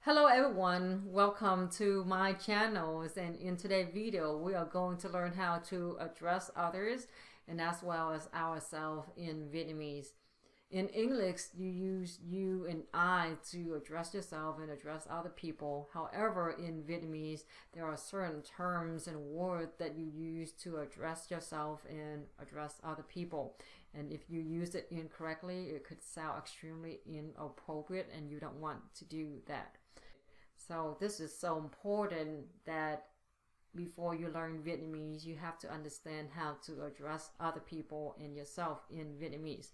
Hello everyone, welcome to my channels, and in today's video we are going to learn how to address others and as well as ourselves in Vietnamese. In English you use you and I to address yourself and address other people. However, in Vietnamese there are certain terms and words that you use to address yourself and address other people. And if you use it incorrectly, it could sound extremely inappropriate and you don't want to do that. So this is so important that before you learn Vietnamese, you have to understand how to address other people and yourself in Vietnamese.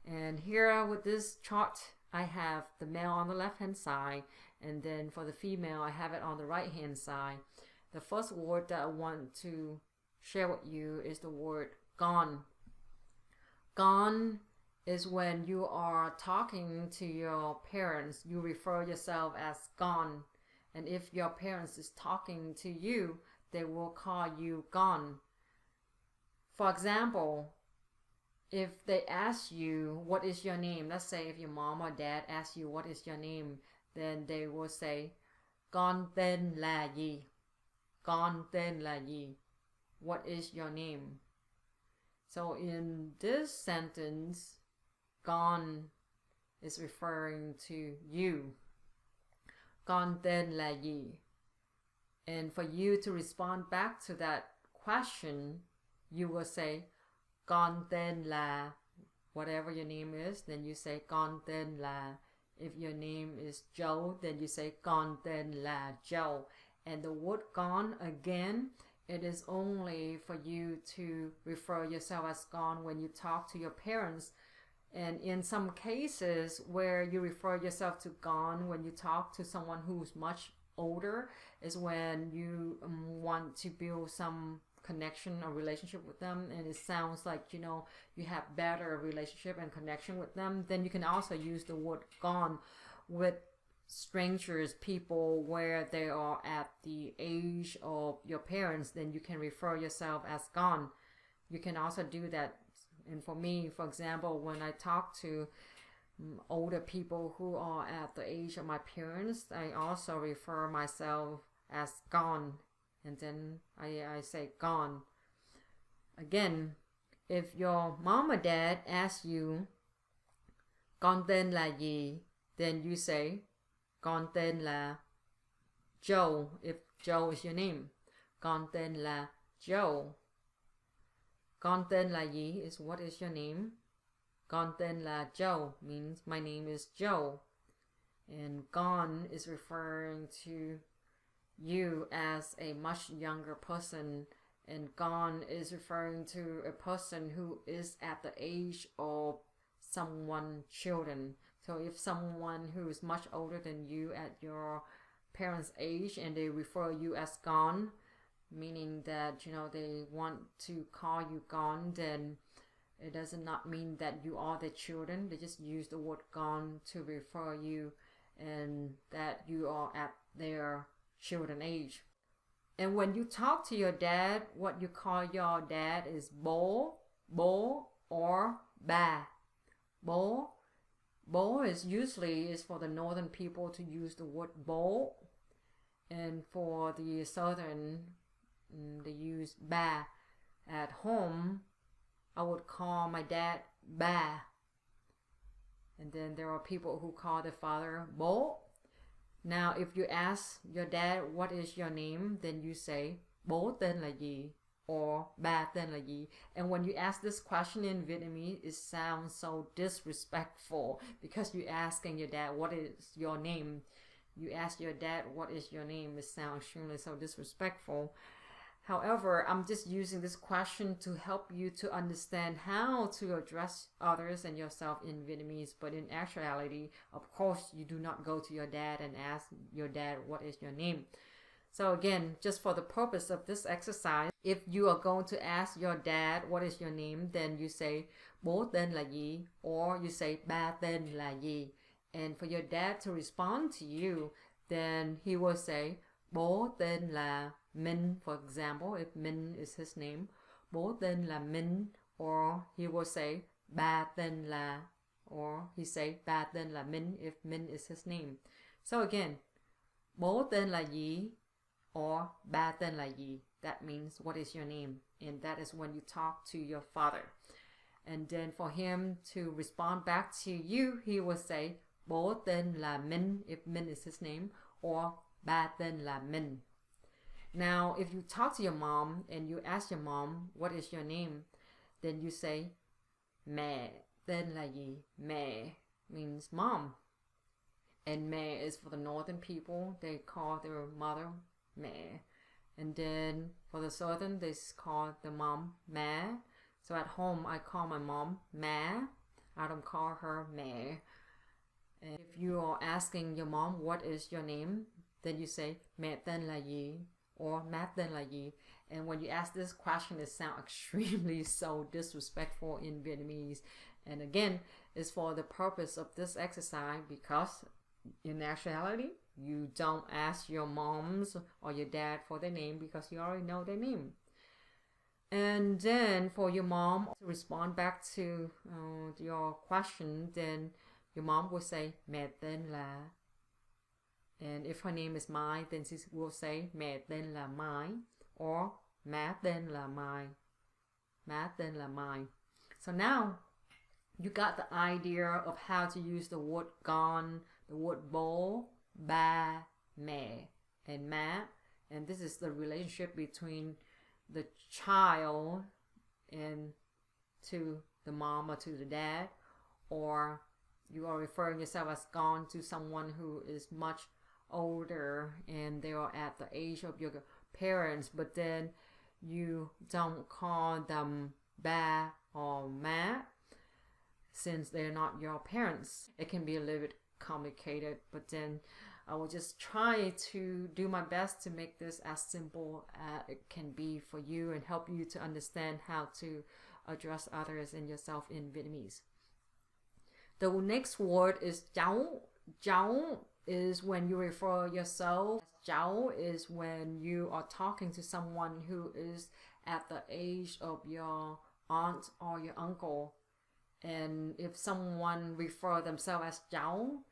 And here with this chart, I have the male on the left hand side, and then for the female, I have it on the right hand side. The first word that I want to share with you is the word gone. Gone is when you are talking to your parents, you refer yourself as gone. And if your parents is talking to you, they will call you gone. For example, if they ask you what is your name, let's say if your mom or dad asks you what is your name, then they will say con tên là gì? Con tên là gì? What is your name? So in this sentence, gone is referring to you. Con tên là gì? And for you to respond back to that question, you will say con tên là whatever your name is, then you say con tên là. If your name is Joe, then you say con tên là Joe. And the word gone, again, it is only for you to refer yourself as gone when you talk to your parents. And in some cases where you refer yourself to gone when you talk to someone who's much older is when you want to build some connection or relationship with them, and it sounds like you have better relationship and connection with them. Then you can also use the word gone with strangers, people where they are at the age of your parents. Then you can refer yourself as gone. You can also do that. And for me, for example, when I talk to older people who are at the age of my parents, I also refer myself as gone. And then I say gone. Again, if your mom or dad asks you con tên là gì, then you say con tên là Joe, if Joe is your name. Con tên là Joe. Con tên là gì is what is your name. Con tên là Joe means my name is Joe. And gone is referring to you as a much younger person. And gone is referring to a person who is at the age of someone children. So if someone who is much older than you at your parents' age and they refer you as gone, meaning that they want to call you gone, then it does not mean that you are their children. They just use the word gone to refer you and that you are at their children age. And when you talk to your dad, what you call your dad is bố, bố or ba. Bố. Bố is usually for the northern people to use the word bố, and for the southern they use ba. At home, I would call my dad ba. And then there are people who call their father bố. Now, if you ask your dad what is your name, then you say bố tên là gì or ba tên là gì. And when you ask this question in Vietnamese, it sounds so disrespectful because you're asking your dad what is your name. You ask your dad what is your name, it sounds extremely so disrespectful. However, I'm just using this question to help you to understand how to address others and yourself in Vietnamese. But in actuality, of course, you do not go to your dad and ask your dad what is your name. So again, just for the purpose of this exercise, if you are going to ask your dad what is your name, then you say bố tên là gì or you say ba tên là gì. And for your dad to respond to you, then he will say bố tên là Minh, for example, if Minh is his name, bố tên là Minh, or he will say ba tên là, or he say ba tên là Minh if Minh is his name. So again, bố tên là gì or ba tên là gì. That means what is your name, and that is when you talk to your father. And then for him to respond back to you, he will say bố tên là Minh if Minh is his name, or ba tên là Minh. Now, if you talk to your mom and you ask your mom what is your name, then you say mẹ tên là gì. Mẹ means mom, and mẹ is for the northern people. They call their mother mẹ, and then for the southern they call the mom má. So at home I call my mom má. I don't call her mẹ. And if you are asking your mom what is your name, then you say mẹ tên là gì or má tên là gì. And when you ask this question, it sounds extremely so disrespectful in Vietnamese. And again, it's for the purpose of this exercise, because in actuality, you don't ask your moms or your dad for their name because you already know their name. And then for your mom to respond back to your question, then your mom will say mẹ tên là. And if her name is Mai, then she will say mẹ tên là Mai, or má tên là Mai. Má tên là Mai. So now you got the idea of how to use the word con, the word bố, ba, mẹ, and má. And this is the relationship between the child and to the mom or to the dad, or you are referring yourself as con to someone who is much older and they are at the age of your parents, but then you don't call them ba or má since they're not your parents. It can be a little bit complicated, but then I will just try to do my best to make this as simple as it can be for you and help you to understand how to address others and yourself in Vietnamese. The next word is cháu. Cháu is when you refer yourself. Cháu is when you are talking to someone who is at the age of your aunt or your uncle. And if someone refer themselves as cháu,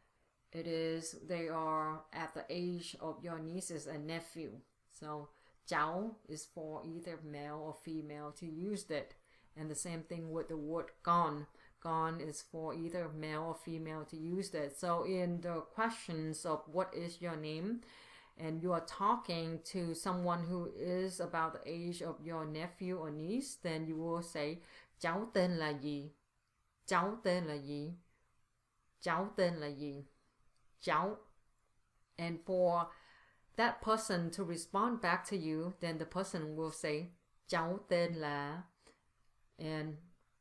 it is they are at the age of your nieces and nephew. So cháu is for either male or female to use that. And the same thing with the word con. Con is for either male or female to use that. So in the questions of what is your name, and you are talking to someone who is about the age of your nephew or niece, then you will say cháu tên là gì. Cháu tên là gì. Cháu tên là gì. Cháu. And for that person to respond back to you, then the person will say cháu tên là, and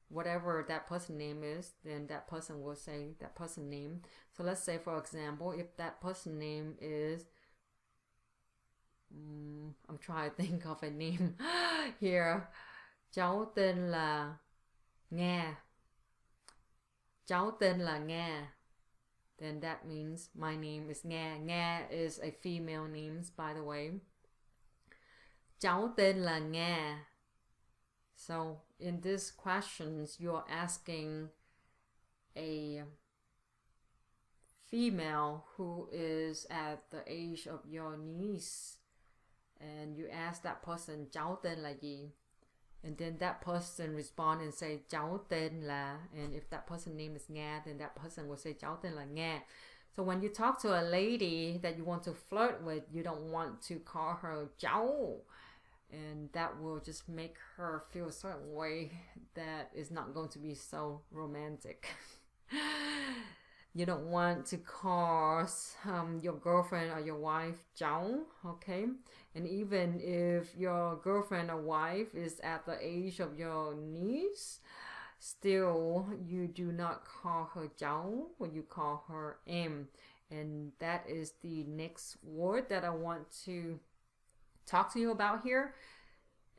whatever that person name is, then that person will say that person name. So let's say, for example, if that person name is I'm trying to think of a name here. Cháu tên là Nga. Cháu tên là Nga. Then that means my name is Nga. Nga is a female name, by the way. Cháu tên là Nga. So in these questions, you're asking a female who is at the age of your niece, and you ask that person cháu tên là gì, and then that person respond and say cháu tên là, and if that person name is Nga, then that person will say cháu tên là Nga. So when you talk to a lady that you want to flirt with, you don't want to call her cháu, and that will just make her feel a certain way that is not going to be so romantic. You don't want to call your girlfriend or your wife cháu, okay? And even if your girlfriend or wife is at the age of your niece, still you do not call her cháu, but you call her em. And that is the next word that I want to talk to you about here.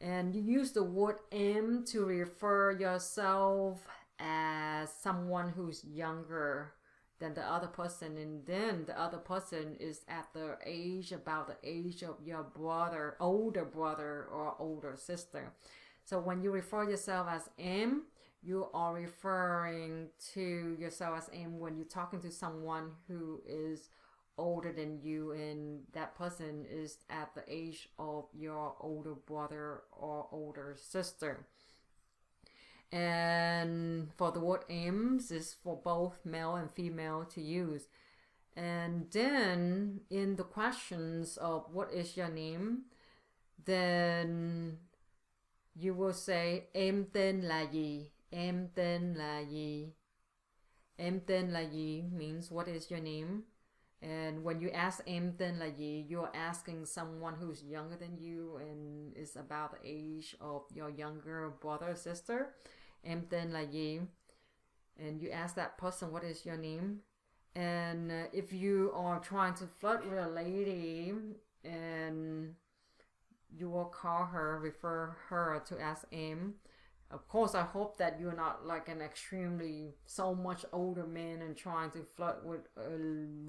And you use the word em to refer yourself as someone who's younger than the other person, and then the other person is at the age, about the age of your brother, older brother or older sister. So when you refer yourself as em, you are referring to yourself as em when you're talking to someone who is older than you, and that person is at the age of your older brother or older sister. And for the word aims is for both male and female to use. And then in the questions of what is your name, then you will say em tên là gì, em tên là gì. Em tên là gì means what is your name. And when you ask em tên là gì, you're asking someone who's younger than you and is about the age of your younger brother or sister. Em tên là gì? And you ask that person what is your name. And if you are trying to flirt with a lady and you will call her, refer her to as em. Of course, I hope that you're not like an extremely so much older man and trying to flirt with a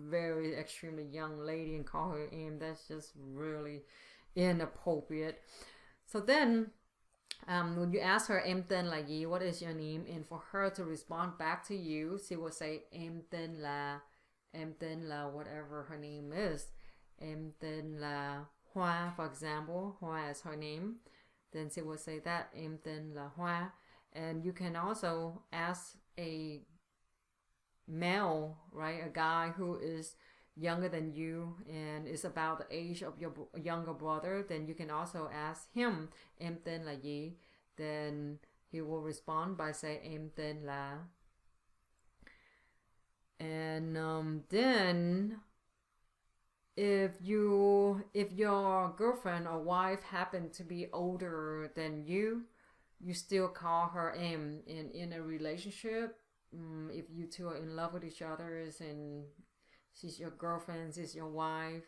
very extremely young lady and call her em. That's just really inappropriate. So then, when you ask her em tên là gì, what is your name, and for her to respond back to you, she will say em tên là whatever her name is. Em tên là Hoa, for example. Hoa is her name. Then she will say that em tên là Hoa. And you can also ask a male, right, a guy who is younger than you and is about the age of your younger brother. Then you can also ask him em tên là gì. Then he will respond by saying em tên là. And then if your girlfriend or wife happen to be older than you still call her em. In a relationship, if you two are in love with each other and she's your girlfriend, she's your wife,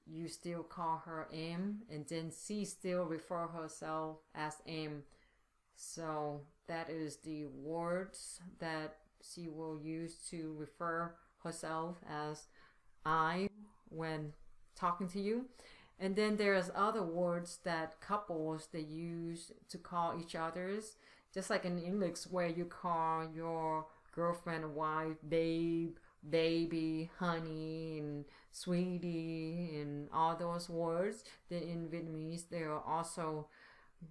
you still call her em, and then she still refer herself as em. So that is the words that she will use to refer herself as I when talking to you. And then there's other words that couples they use to call each other's, just like in English where you call your girlfriend or wife babe, baby, honey, and sweetie, and all those words. Then in Vietnamese there are also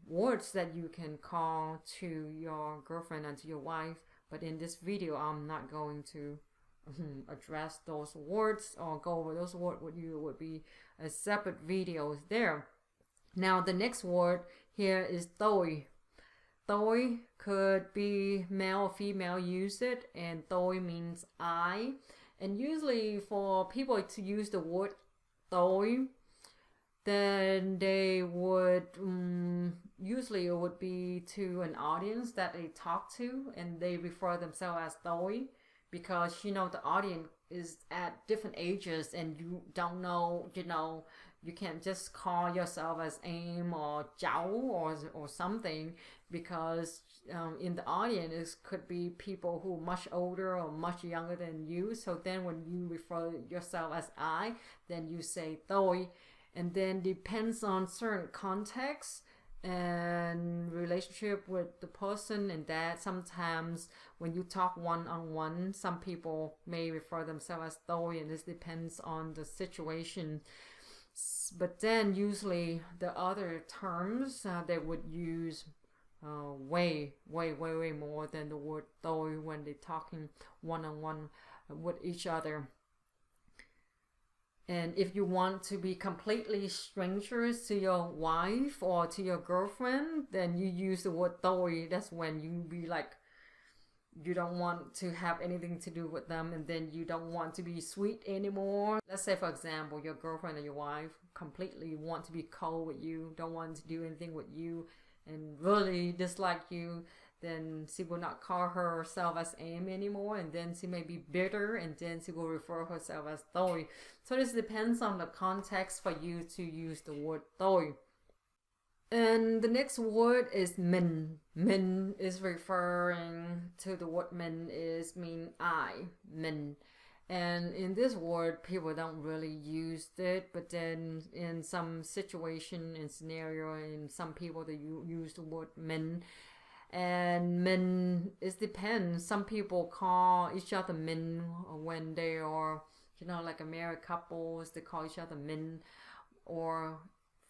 words that you can call to your girlfriend and to your wife, but in this video I'm not going to address those words or go over those words with you. It would be a separate videos there. Now the next word here is tôi. Tôi could be male or female use it, and tôi means I. And usually for people to use the word tôi, then they would usually it would be to an audience that they talk to, and they refer themselves as tôi, because the audience is at different ages and you don't know, you can't just call yourself as em or cháu or something, because in the audience could be people who are much older or much younger than you. So then when you refer yourself as I, then you say tôi. And then depends on certain context and relationship with the person, and that sometimes when you talk one-on-one, some people may refer themselves as tôi, and this depends on the situation. But then usually the other terms they would use way more than the word tôi when they're talking one-on-one with each other. And if you want to be completely strangers to your wife or to your girlfriend, then you use the word tôi. That's when you be like, you don't want to have anything to do with them, and then you don't want to be sweet anymore. Let's say, for example, your girlfriend or your wife completely want to be cold with you, don't want to do anything with you, and really dislike you. Then she will not call herself as em anymore, and then she may be bitter, and then she will refer herself as tôi. So this depends on the context for you to use the word tôi. And the next word is mình. Mình is referring to the word mình is mean I, mình. And in this word, people don't really use it, but then in some situation and scenario, in some people they use the word mình. And mình, it depends. Some people call each other mình when they are like a married couples, they call each other min, or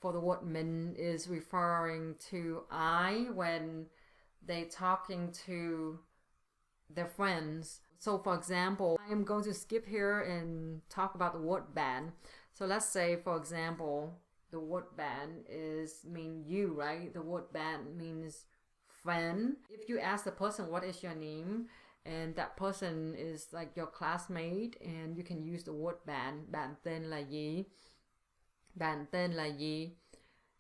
for the word min is referring to I when they talking to their friends. So for example, I am going to skip here and talk about the word bạn. So let's say, for example, the word bạn is mean you, right? The word bạn means friend. If you ask the person what is your name, and that person is like your classmate, and you can use the word bạn. Bạn tên là gì? Bạn tên là gì?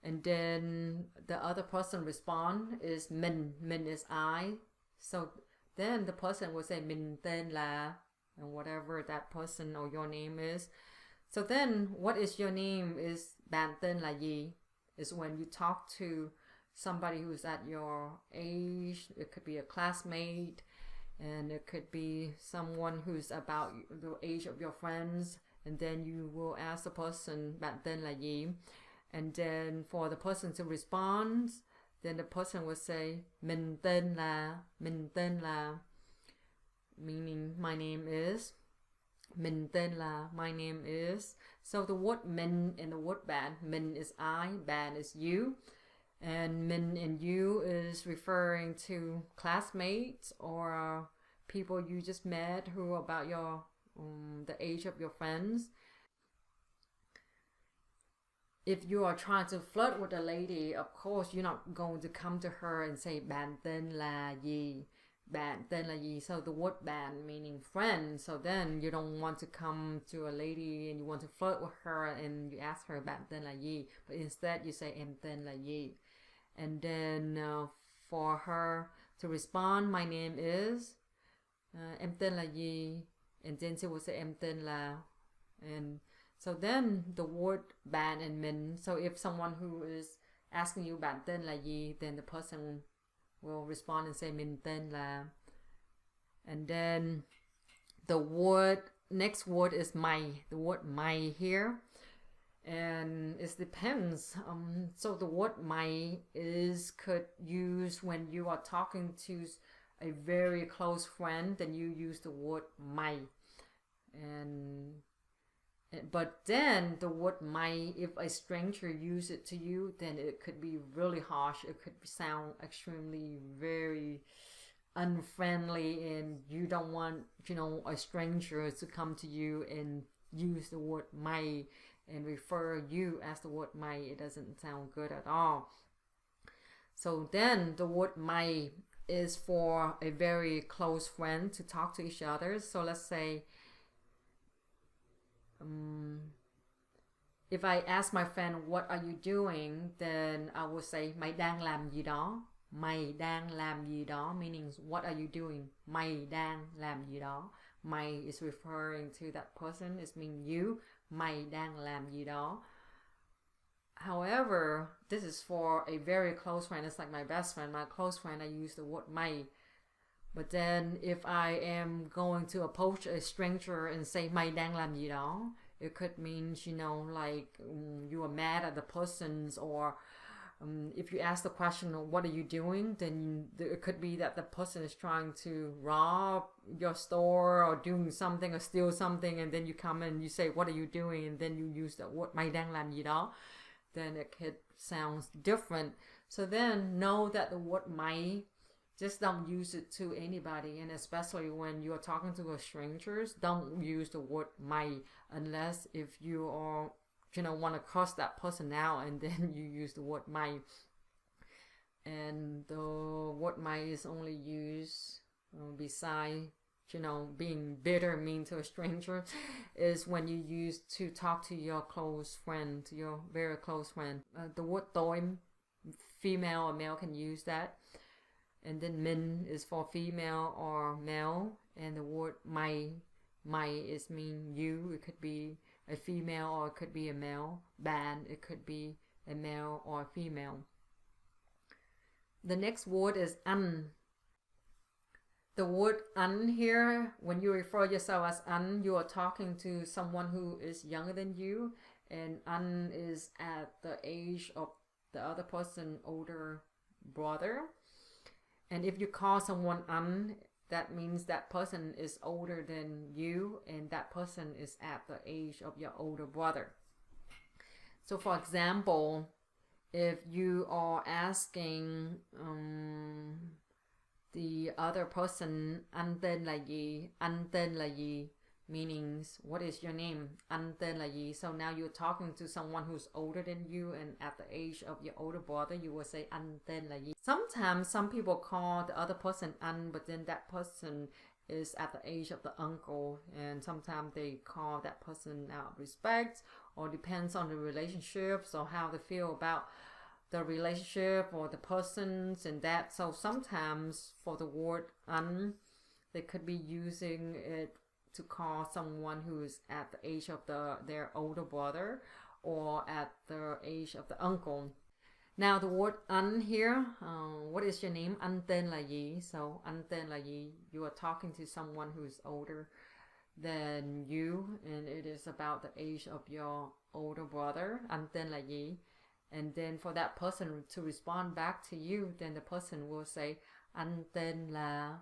And then the other person respond is mình. Mình is I. So then the person will say mình tên là, and whatever that person or your name is. So then what is your name is bạn tên là gì is when you talk to somebody who's at your age. It could be a classmate, and it could be someone who's about the age of your friends, and then you will ask the person bạn tên là gì, and then for the person to respond, then the person will say mình tên là, meaning my name is. Mình tên là, my name is. So the word mình and the word bạn, mình is I, bạn is you, and min and you is referring to classmates or people you just met who are about your the age of your friends. If you are trying to flirt with a lady, of course you're not going to come to her and say bạn tên là gì, bạn tên là gì. So the word bạn meaning friend. So then you don't want to come to a lady and you want to flirt with her and you ask her bạn tên là gì, but instead you say em tên là gì. And then for her to respond, my name is, em tên là gì, and then she will say em tên là. And so then the word bạn and min. So if someone who is asking you bạn tên là gì, then the person will respond and say min tên là. And then the word, next word is my. The word my here. And it depends. So the word my is could use when you are talking to a very close friend, then you use the word my. And but then the word my, if a stranger use it to you, then it could be really harsh. It could sound extremely very unfriendly, and you don't want a stranger to come to you and use the word my and refer you as the word my. It doesn't sound good at all. So then the word my is for a very close friend to talk to each other. So let's say if I ask my friend what are you doing, then I will say mày đang làm gì đó. Mày đang làm gì đó meaning what are you doing. Mày đang làm gì đó. Mày is referring to that person, it means you. Mày đang làm gì đó. However, this is for a very close friend. It's like my best friend, my close friend. I use the word mày. But then if I am going to approach a stranger and say mày đang làm gì đó, it could mean like you are mad at the persons, or if you ask the question what are you doing, then it could be that the person is trying to rob your store or doing something or steal something, and then you come and you say what are you doing, and then you use the word mày đang làm gì đó, then it could sound different. So then know that the word mày, just don't use it to anybody, and especially when you are talking to a strangers, don't use the word mày unless if you are want to cross that person out, and then you use the word mày. And the word mày is only used beside being bitter, mean to a stranger, is when you use to talk to your close friend, to your very close friend. The word tôi, female or male can use that. And then min is for female or male, and the word mày is mean you. It could be a female or it could be a male. Bạn, it could be a male or a female. The next word is anh. The word anh here, when you refer yourself as anh, you are talking to someone who is younger than you, and anh is at the age of the other person, older brother. And if you call someone anh, that means that person is older than you, and that person is at the age of your older brother. So for example, if you are asking the other person anh tên là gì, anh tên là gì meanings what is your name, anh tên là gì. So now you're talking to someone who's older than you and at the age of your older brother, you will say anh tên là gì. Sometimes some people call the other person anh, but then that person is at the age of the uncle, and sometimes they call that person out of respect, or depends on the relationship, so how they feel about the relationship or the persons and that. So sometimes for the word anh, they could be using it to call someone who is at the age of their older brother or at the age of the uncle. Now the word anh here, what is your name? Anh tên là gì? So anh tên là gì? You are talking to someone who is older than you, and it is about the age of your older brother. Anh tên là gì? And then for that person to respond back to you, then the person will say anh tên là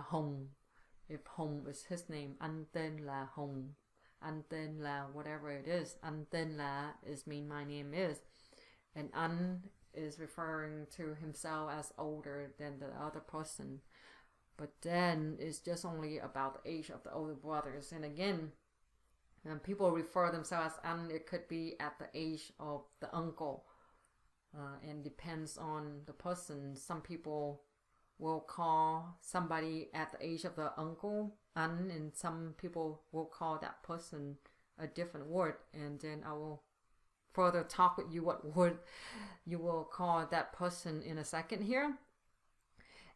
Hồng. If Hồng is his name, anh tên là Hồng. Anh tên là whatever it is. Anh tên là is mean my name is. And anh is referring to himself as older than the other person. But then it's just only about the age of the older brothers. And again, when people refer themselves as anh, it could be at the age of the uncle. And depends on the person. Some people will call somebody at the age of the uncle anh, and some people will call that person a different word. And then I will further talk with you what word you will call that person in a second here.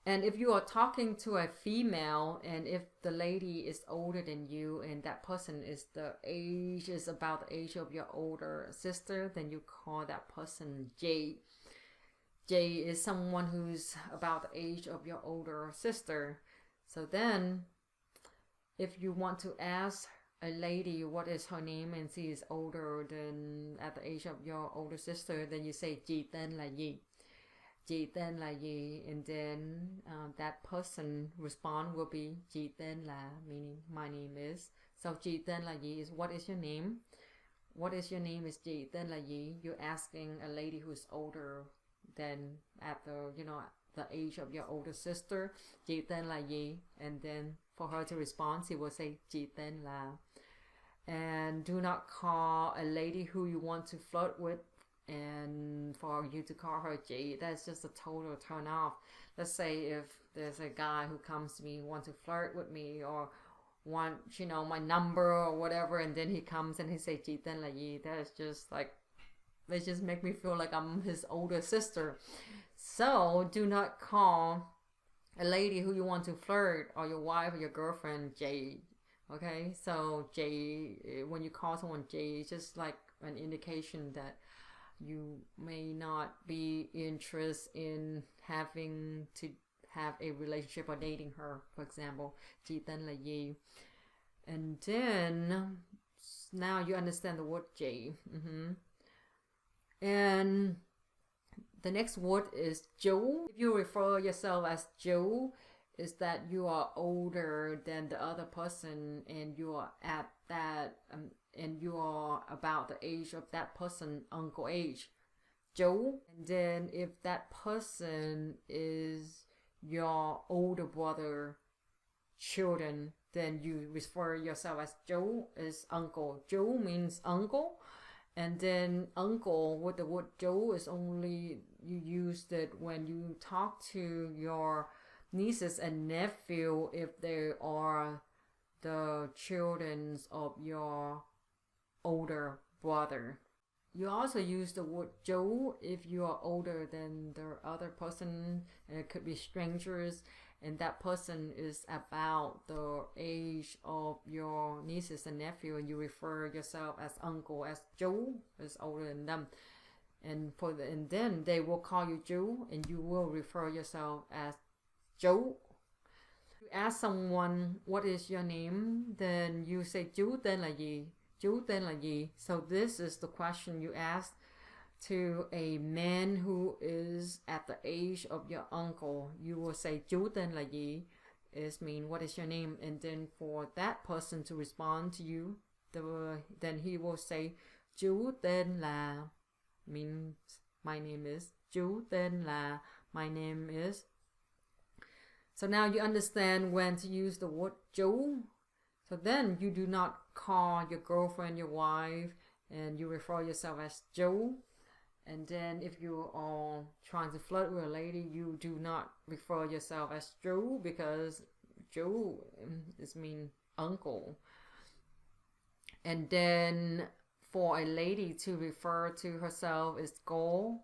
And if you are talking to a female, and if the lady is older than you and that person is about the age of your older sister, then you call that person J. J is someone who's about the age of your older sister. So then if you want to ask a lady what is her name and she is older than at the age of your older sister, then you say chị tên là gì. Chị tên là gì, and then that person respond will be chị tên là, meaning my name is. So chị tên là gì is what is your name. What is your name is chị tên là gì. You're asking a lady who's older than at the age of your older sister, chị tên là gì, and then for her to respond, she will say chị tên là. And do not call a lady who you want to flirt with and for you to call her J. That's just a total turn off. Let's say if there's a guy who comes to me, want to flirt with me or want my number or whatever, and then he comes and he say chị tên là gì, that's just like, they just make me feel like I'm his older sister. So do not call a lady who you want to flirt or your wife or your girlfriend J. Okay, so J, when you call someone J, it's just like an indication that you may not be interested in having to have a relationship or dating her, for example. Chị tên là gì. And then now you understand the word J. And the next word is Joe. If you refer yourself as Joe, is that you are older than the other person, and you are at that and you are about the age of that person, uncle age, Joe. And then if that person is your older brother children, then you refer yourself as Joe, is uncle. Joe means uncle. And then uncle with the word Joe is only, you use it when you talk to your nieces and nephew if they are the children of your older brother. You also use the word Joe if you are older than the other person, and it could be strangers, and that person is about the age of your nieces and nephew, and you refer yourself as uncle, as Joe is older than them. And then they will call you Joe, and you will refer yourself as Joe. You ask someone what is your name, then you say chú tên là gì. Chú tên là gì. So this is the question you ask to a man who is at the age of your uncle, you will say chú tên là gì, is mean what is your name, and then for that person to respond to you, then he will say chú tên là, means my name is, chú tên là, my name is. So now you understand when to use the word chú. So then you do not call your girlfriend your wife and you refer yourself as chú. And then if you are trying to flirt with a lady, you do not refer yourself as chú, because chú is mean uncle. And then for a lady to refer to herself is cô.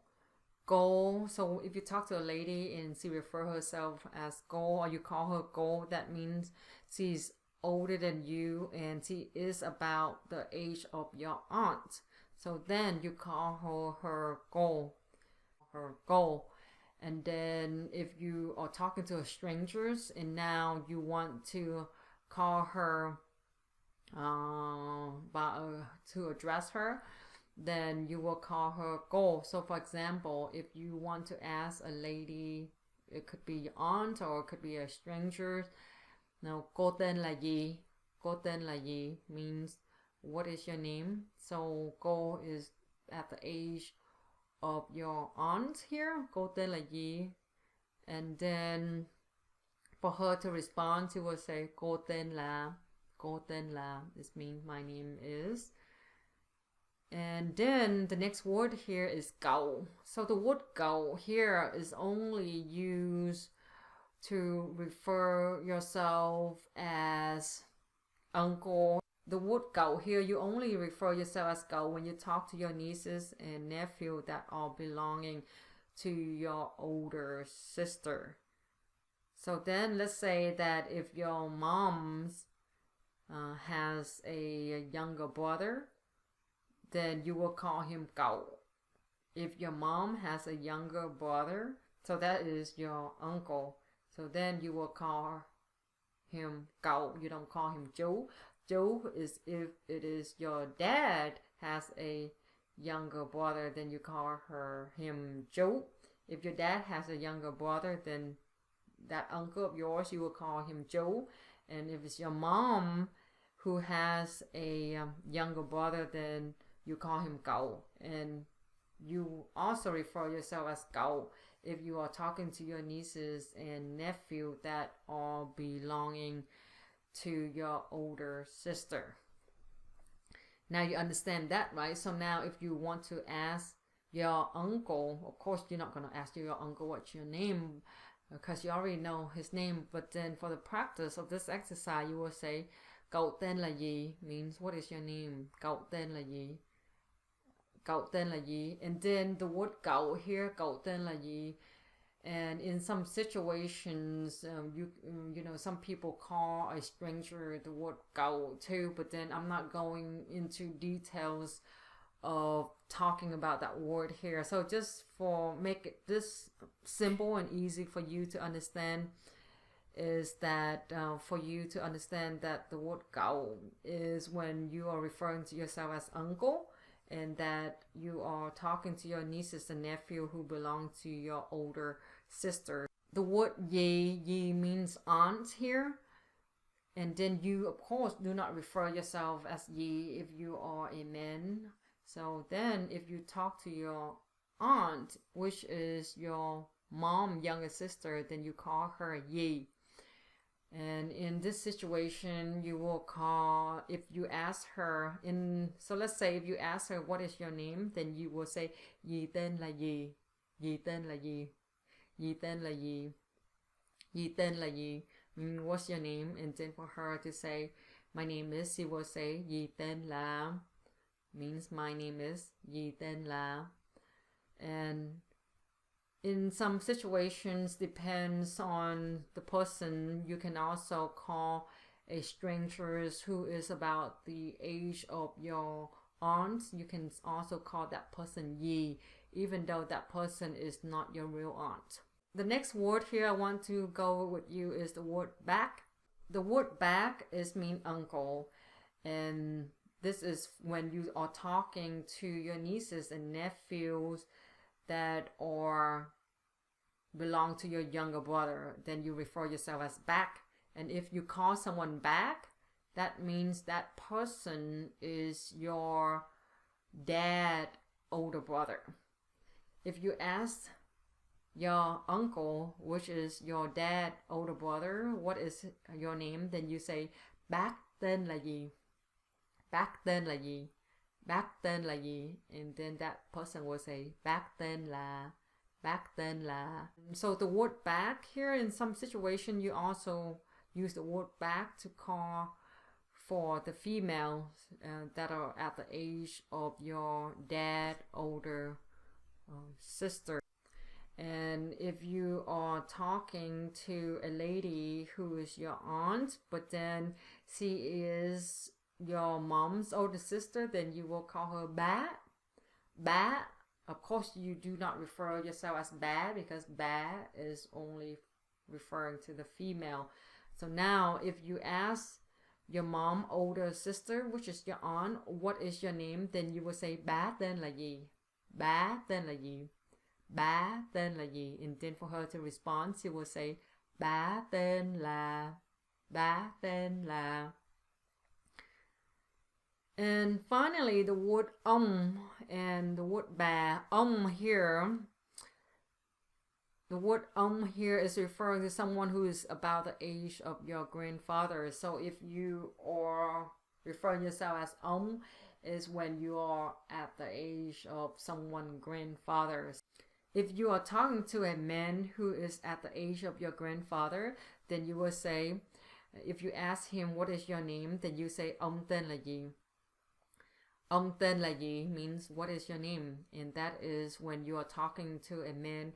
Cô. So if you talk to a lady and she refer herself as cô, or you call her cô, that means she's older than you and she is about the age of your aunt. So then you call her cô, her cô. And then if you are talking to strangers and now you want to call her to address her, then you will call her cô. So for example, if you want to ask a lady, it could be your aunt or it could be a stranger. Now, cô tên là gì? Cô tên là gì means what is your name? So cô is at the age of your aunt here. Cô tên là gì? And then for her to respond, she will say cô tên là. Cô tên là. This means my name is. And then the next word here is cậu. So the word cậu here is only used to refer yourself as uncle. The word cậu here, you only refer yourself as cậu when you talk to your nieces and nephew that are belonging to your older sister. So then let's say that if your mom has a younger brother, then you will call him cậu. If your mom has a younger brother, so that is your uncle, so then you will call him cậu. You don't call him chú. Chú is if it is your dad has a younger brother, then you call him chú. If your dad has a younger brother, then that uncle of yours, you will call him chú. And if it's your mom who has a younger brother, then you call him cậu. And you also refer yourself as cậu if you are talking to your nieces and nephew that are belonging to your older sister. Now you understand that, right? So now if you want to ask your uncle, of course you're not going to ask your uncle what's your name, because you already know his name. But then for the practice of this exercise, you will say cậu tên là gì, means what is your name? Cậu tên là gì? Cậu tên là gì? And then the word cậu here, cậu tên là gì? And in some situations, you know, some people call a stranger the word cậu too, but then I'm not going into details of talking about that word here. So just for make it this simple and easy for you to understand, is that for you to understand that the word cậu is when you are referring to yourself as uncle, and that you are talking to your nieces and nephew who belong to your older sister. The word ye means aunt here. And then you, of course, do not refer yourself as ye if you are a man. So then if you talk to your aunt, which is your mom, younger sister, then you call her ye. And in this situation, you will call, if you ask her, so let's say if you ask her, what is your name? Then you will say, Yi tên là gì? Yi tên là gì? Yi tên là gì? Yi tên là gì? Meaning, what's your name? And then for her to say, my name is, she will say, Yi tên là, means my name is, Yi tên là. And in some situations, depends on the person, you can also call a stranger who is about the age of your aunt. You can also call that person ye, even though that person is not your real aunt. The next word here I want to go with you is the word bác. The word bác is mean uncle, and this is when you are talking to your nieces and nephews that are belong to your younger brother, then you refer yourself as back. And if you call someone back, that means that person is your dad older brother. If you ask your uncle, which is your dad older brother, what is your name, then you say bác tên là gì, bác tên là gì, bác tên là gì, and then that person will say bác tên là, bác tên là. So the word back here, in some situation you also use the word back to call for the females that are at the age of your dad older sister. And if you are talking to a lady who is your aunt, but then she is your mom's older sister, then you will call her ba. Ba. Of course, you do not refer yourself as ba, because ba is only referring to the female. So now if you ask your mom older sister, which is your aunt, what is your name, then you will say bá tên là gì, bá tên là gì, bá tên là gì. And then for her to respond, she will say bá tên là, bá tên là. And finally, the word and the word bà. Here, the word here is referring to someone who is about the age of your grandfather. So if you are referring yourself as is when you are at the age of someone grandfather. If you are talking to a man who is at the age of your grandfather, then you will say, if you ask him what is your name, then you say ông tên là gì. Ông tên là gì means what is your name, and that is when you are talking to a man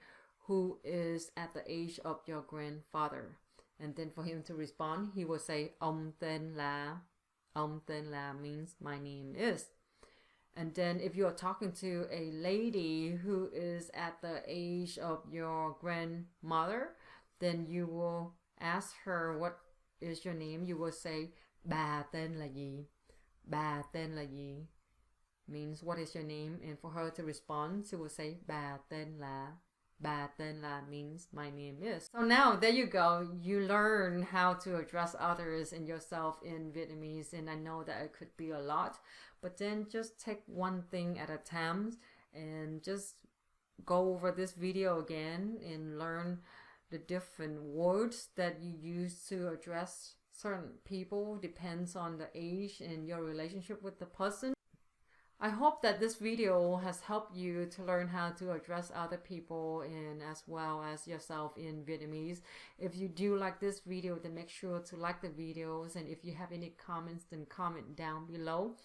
who is at the age of your grandfather. And then for him to respond, he will say ông tên là. Ông tên là means my name is. And then if you are talking to a lady who is at the age of your grandmother, then you will ask her what is your name. You will say bà tên là gì. Bà tên là gì means what is your name, and for her to respond, she will say bà tên là. Bà tên là means my name is. So now there you go. You learn how to address others and yourself in Vietnamese, and I know that it could be a lot, but then just take one thing at a time and just go over this video again and learn the different words that you use to address certain people. Depends on the age and your relationship with the person. I hope that this video has helped you to learn how to address other people and as well as yourself in Vietnamese. If you do like this video, then make sure to like the videos, and if you have any comments, then comment down below.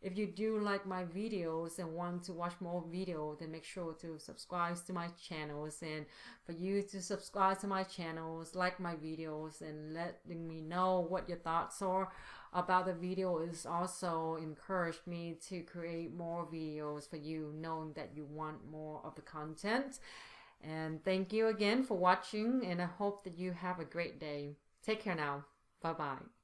If you do like my videos and want to watch more videos, then make sure to subscribe to my channels. And for you to subscribe to my channels, like my videos, and letting me know what your thoughts are about the video is also encouraged me to create more videos for you, knowing that you want more of the content. And thank you again for watching, and I hope that you have a great day. Take care now. Bye bye.